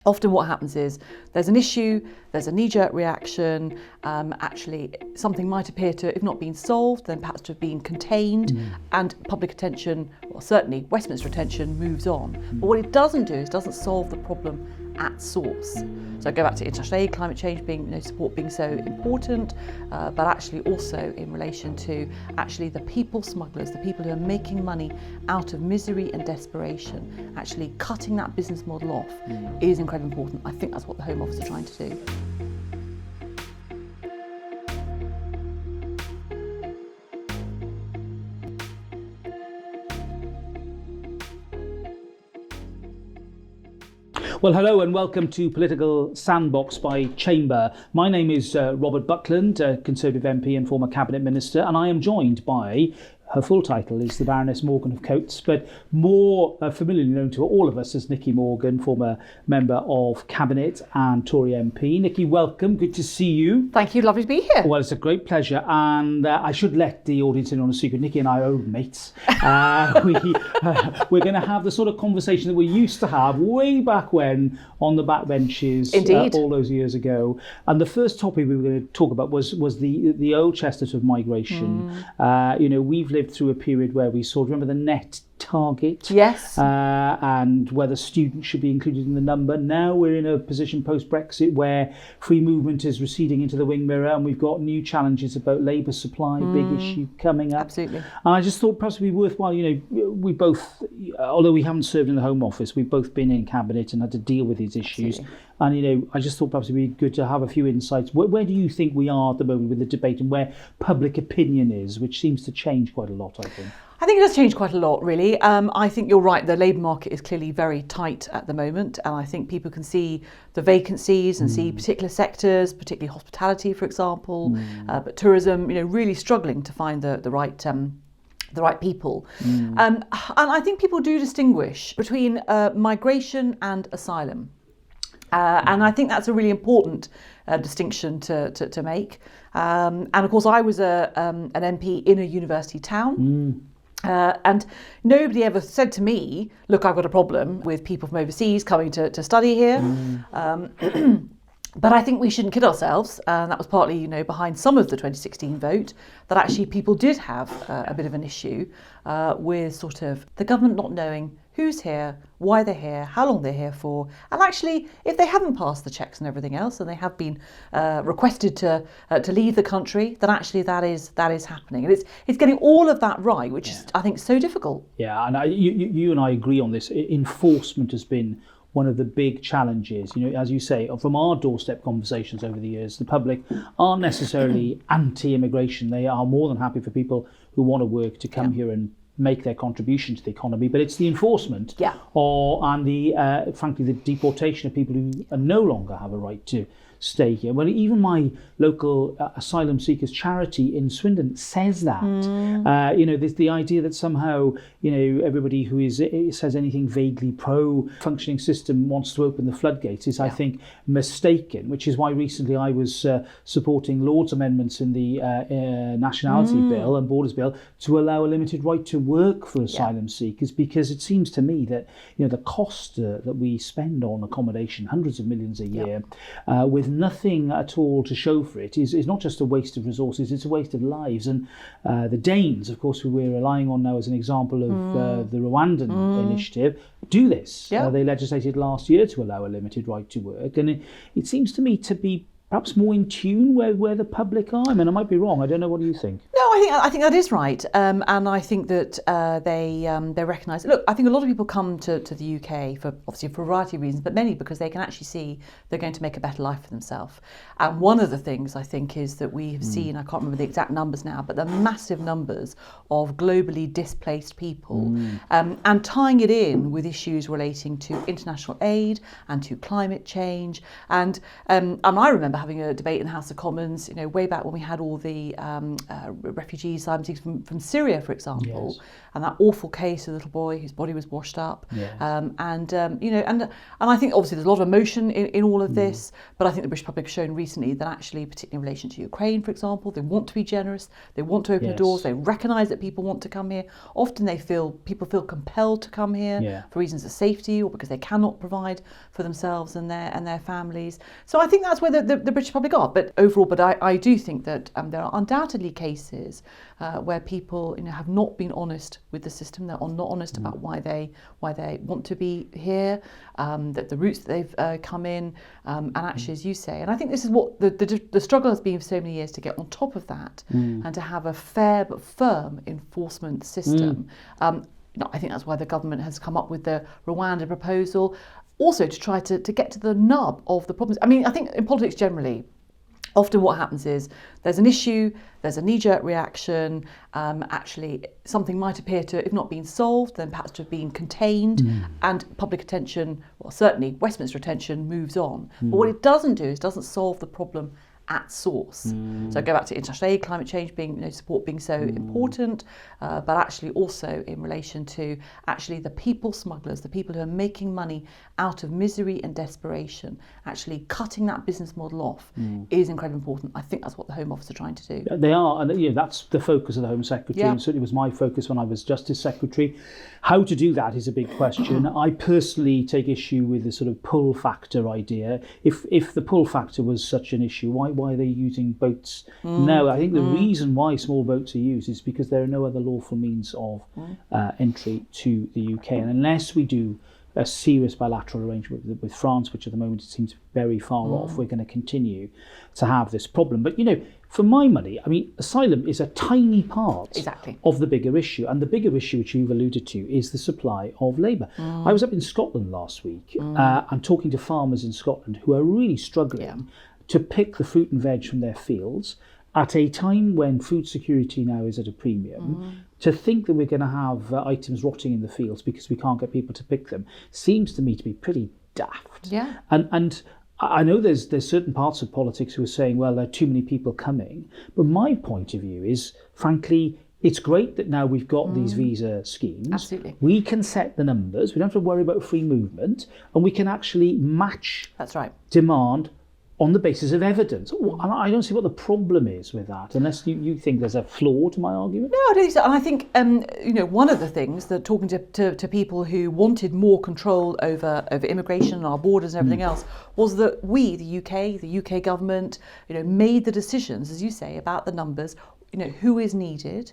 Often what happens is there's an issue, there's a knee-jerk reaction, actually something might appear to, if not been solved, then perhaps to have been contained, and public attention, well certainly Westminster attention, moves on. But what it doesn't do is doesn't solve the problem at source. So I go back to international aid, climate change being, support being so important, but actually also in relation to actually the people smugglers, the people who are making money out of misery and desperation, actually cutting that business model off is incredibly important. I think that's what the Home Office are trying to do. Well, hello and welcome to Political Sandbox by Chamber. My name is Robert Buckland, Conservative MP and former Cabinet Minister, and I am joined by, her full title is the Baroness Morgan of Cotes, but more familiarly known to all of us as Nicky Morgan, former Member of Cabinet and Tory MP. Nicky, welcome. Good to see you. Thank you. Lovely to be here. Well, it's a great pleasure. And I should let the audience in on a secret. Nicky and I are old mates. We're going to have the sort of conversation that we used to have way back when on the backbenches all those years ago. And the first topic we were going to talk about was the old chestnut of migration. We've lived through a period where we saw, remember the net target? Yes. And whether students should be included in the number. Now we're in a position post-Brexit where free movement is receding into the wing mirror, and we've got new challenges about labour supply, big issue coming up. Absolutely. And I just thought perhaps it'd be worthwhile, we both, although we haven't served in the Home Office, we've both been in Cabinet and had to deal with these issues. Absolutely. And, I just thought perhaps it'd be good to have a few insights. Where do you think we are at the moment with the debate and where public opinion is, which seems to change quite a lot, I think? I think it does change quite a lot, really. I think you're right, the labour market is clearly very tight at the moment, and I think people can see the vacancies and see particular sectors, particularly hospitality, for example, but tourism, really struggling to find the right people. And I think people do distinguish between migration and asylum. And I think that's a really important distinction to make. And of course, I was an MP in a university town. And nobody ever said to me, look, I've got a problem with people from overseas coming to study here. But I think we shouldn't kid ourselves, and that was partly, behind some of the 2016 vote, that actually people did have a bit of an issue with sort of the government not knowing who's here, why they're here, how long they're here for, and actually, if they haven't passed the checks and everything else, and they have been requested to leave the country, then actually that is happening, and it's getting all of that right, which is, I think, so difficult. Yeah, and you and I agree on this. Enforcement has been one of the big challenges. As you say, from our doorstep conversations over the years, the public aren't necessarily anti-immigration. They are more than happy for people who want to work to come here and make their contribution to the economy, but it's the enforcement and the frankly the deportation of people who no longer have a right to stay here. Well, even my local asylum seekers charity in Swindon says that. There's the idea that somehow everybody who says anything vaguely pro-functioning system wants to open the floodgates is, I think, mistaken. Which is why recently I was supporting Lord's amendments in the Nationality Bill and Borders Bill to allow a limited right to work for asylum seekers, because it seems to me that the cost that we spend on accommodation, hundreds of millions a year, with nothing at all to show for it, is not just a waste of resources, it's a waste of lives. And the Danes, of course, who we're relying on now as an example of the Rwandan initiative, do this. They legislated last year to allow a limited right to work, and it seems to me to be perhaps more in tune where the public are. I mean, I might be wrong. I don't know. What do you think? No, I think that is right, and I think that they recognise. Look, I think a lot of people come to the UK for obviously a variety of reasons, but many because they can actually see they're going to make a better life for themselves. And one of the things I think is that we have seen, I can't remember the exact numbers now, but the massive numbers of globally displaced people, and tying it in with issues relating to international aid and to climate change. And I remember having a debate in the House of Commons, way back when we had all the refugees, asylum seekers from Syria, for example, Yes. and that awful case of the little boy whose body was washed up. Yes. And I think obviously there's a lot of emotion in all of this, but I think the British public has shown recently that actually, particularly in relation to Ukraine, for example, they want to be generous, they want to open the doors, they recognise that people want to come here. Often people feel compelled to come here for reasons of safety or because they cannot provide for themselves and their families. So I think that's where the British public are. But overall, I do think that there are undoubtedly cases where people have not been honest with the system. They're not honest about why they want to be here, that the routes that they've come in, and actually, as you say, and I think this is what the struggle has been for so many years, to get on top of that and to have a fair but firm enforcement system. I think that's why the government has come up with the Rwanda proposal, also to try to get to the nub of the problems. I mean, I think in politics generally, often what happens is there's an issue, there's a knee-jerk reaction, actually something might appear to, if not been solved, then perhaps to have been contained, and public attention, well certainly Westminster attention, moves on. But what it doesn't do is doesn't solve the problem at source. So I go back to international aid, climate change being, support being so important, but actually also in relation to actually the people smugglers, the people who are making money out of misery and desperation, actually cutting that business model off is incredibly important. I think that's what the Home Office are trying to do. They are, and that's the focus of the Home Secretary, and certainly was my focus when I was Justice Secretary. How to do that is a big question. I personally take issue with the sort of pull factor idea. If the pull factor was such an issue, why are they using boats now? I think the reason why small boats are used is because there are no other lawful means of entry to the UK, and unless we do a serious bilateral arrangement with France, which at the moment it seems very far off, we're going to continue to have this problem. But for my money, I mean, asylum is a tiny part of the bigger issue. And the bigger issue, which you've alluded to, is the supply of labour. I was up in Scotland last week and talking to farmers in Scotland who are really struggling to pick the fruit and veg from their fields at a time when food security now is at a premium. To think that we're going to have items rotting in the fields because we can't get people to pick them seems to me to be pretty daft. Yeah. And I know there's certain parts of politics who are saying, well, there are too many people coming. But my point of view is, frankly, it's great that now we've got these visa schemes. Absolutely. We We can set the numbers. We don't have to worry about free movement. And we can actually match demand on the basis of evidence. And I don't see what the problem is with that, unless you think there's a flaw to my argument. No, I don't think so. And I think, one of the things that talking to people who wanted more control over immigration and our borders and everything else was that we, the UK government, made the decisions, as you say, about the numbers, who is needed,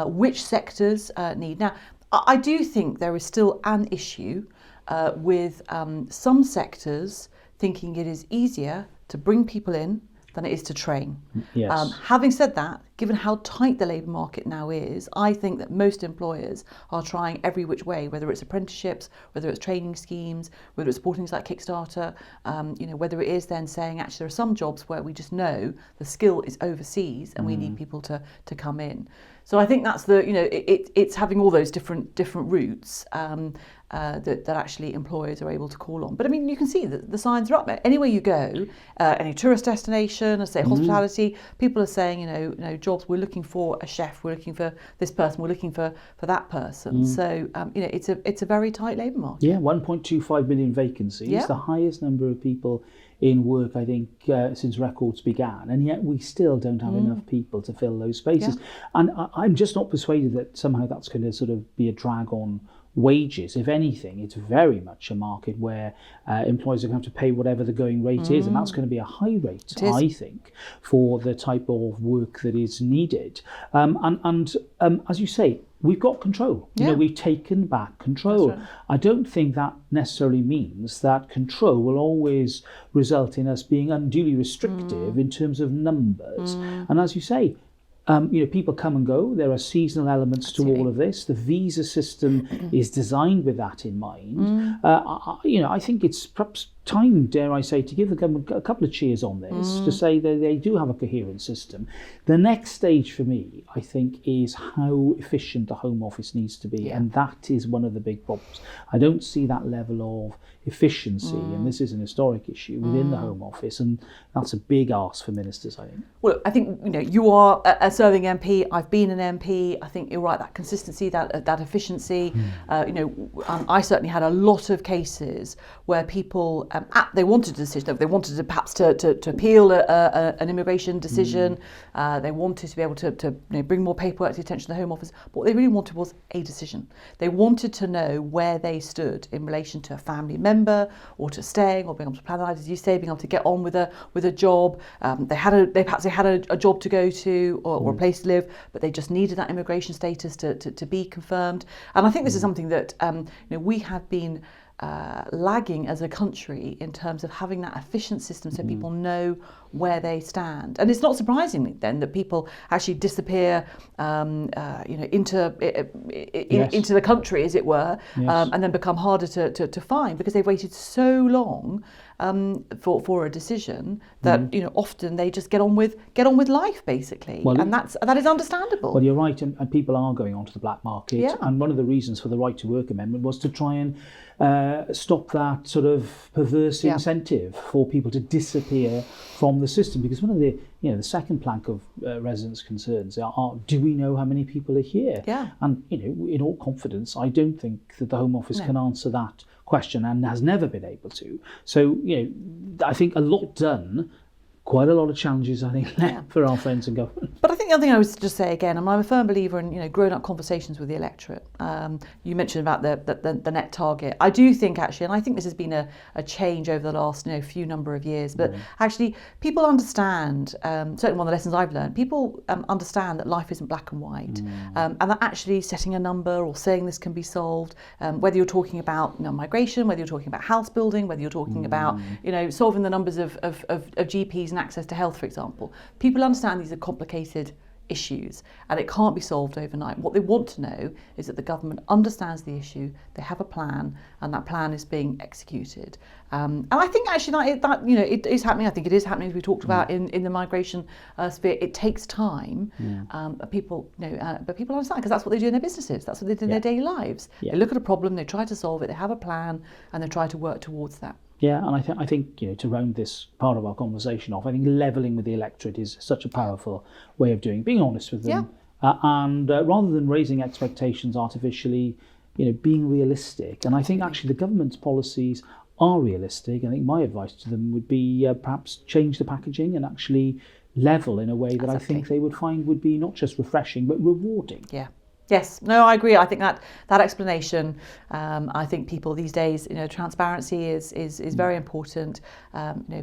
which sectors need. Now, I do think there is still an issue with some sectors thinking it is easier to bring people in than it is to train. Yes. Having said that, given how tight the labour market now is, I think that most employers are trying every which way, whether it's apprenticeships, whether it's training schemes, whether it's supporting things like Kickstarter, whether it is then saying actually there are some jobs where we just know the skill is overseas and we need people to come in. So I think that's it's having all those different routes that actually employers are able to call on. But I mean, you can see that the signs are up there. Anywhere you go, any tourist destination, say hospitality, people are saying, jobs, we're looking for a chef, we're looking for this person, we're looking for that person. So, it's a very tight labour market. Yeah, 1.25 million vacancies, the highest number of people in work, I think, since records began, and yet we still don't have enough people to fill those spaces. And I'm just not persuaded that somehow that's going to sort of be a drag on wages. If anything, it's very much a market where employers are going to have to pay whatever the going rate is, and that's going to be a high rate, I think, for the type of work that is needed. And as you say, we've got control. We've taken back control. Right. I don't think that necessarily means that control will always result in us being unduly restrictive in terms of numbers. And as you say, people come and go. There are seasonal elements to all of this. The visa system is designed with that in mind. I think it's perhaps time, dare I say, to give the government a couple of cheers on this, to say that they do have a coherent system. The next stage for me, I think, is how efficient the Home Office needs to be, and that is one of the big problems. I don't see that level of efficiency, and this is an historic issue within the Home Office, and that's a big ask for ministers, I think. Well, I think you are a serving MP. I've been an MP. I think you're right. That consistency, that efficiency. I certainly had a lot of cases where people they wanted a decision. They wanted to perhaps to appeal an immigration decision. They wanted to be able to bring more paperwork to the attention of the Home Office. But what they really wanted was a decision. They wanted to know where they stood in relation to a family member, or to staying, or being able to plan, as you say, being able to get on with a job. They perhaps had a job to go to, or a place to live, but they just needed that immigration status to be confirmed. And I think this is something that we have been lagging as a country in terms of having that efficient system, so people know where they stand. And it's not surprising then that people actually disappear into the country, as it were, and then become harder to find, because they've waited so long for a decision that often they just get on with life, basically. And that is understandable. Well, you're right, and people are going onto the black market, and one of the reasons for the Right to Work amendment was to try and stop that sort of perverse incentive for people to disappear from the system, because one of the the second plank of residents' concerns are, do we know how many people are here? And in all confidence, I don't think that the Home Office can answer that question, and has never been able to. So I think a lot done. Quite a lot of challenges, I think, left for our friends in government. But I think the other thing I was just say again, I'm a firm believer in grown-up conversations with the electorate. You mentioned about the net target. I do think actually, and I think this has been a change over the last few number of years, but actually people understand, certainly one of the lessons I've learned, people understand that life isn't black and white, and that actually setting a number or saying this can be solved, whether you're talking about migration, whether you're talking about house building, whether you're talking about solving the numbers of GPs and access to health, for example. People understand these are complicated issues and it can't be solved overnight. What they want to know is that the government understands the issue, they have a plan, and that plan is being executed. And I think actually that it is happening. I think it is happening, as we talked about in the migration sphere. It takes time, but people understand, because that's what they do in their businesses. That's what they do in their daily lives. They look at a problem, they try to solve it, they have a plan, and they try to work towards that. Yeah, and I think to round this part of our conversation off, I think levelling with the electorate is such a powerful way of doing, being honest with them, and rather than raising expectations artificially, being realistic. And I think actually the government's policies are realistic. I think my advice to them would be perhaps change the packaging and actually level in a way that I think they would find would be not just refreshing but rewarding. Yeah. Yes, no, I agree. I think that explanation, I think people these days, transparency is very important.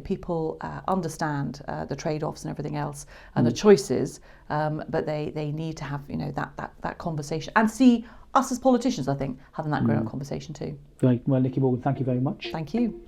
People understand the trade-offs and everything else and the choices, but they need to have that conversation and see us as politicians, I think, having that grown-up conversation too. Right. Well, Nicky Morgan, thank you very much. Thank you.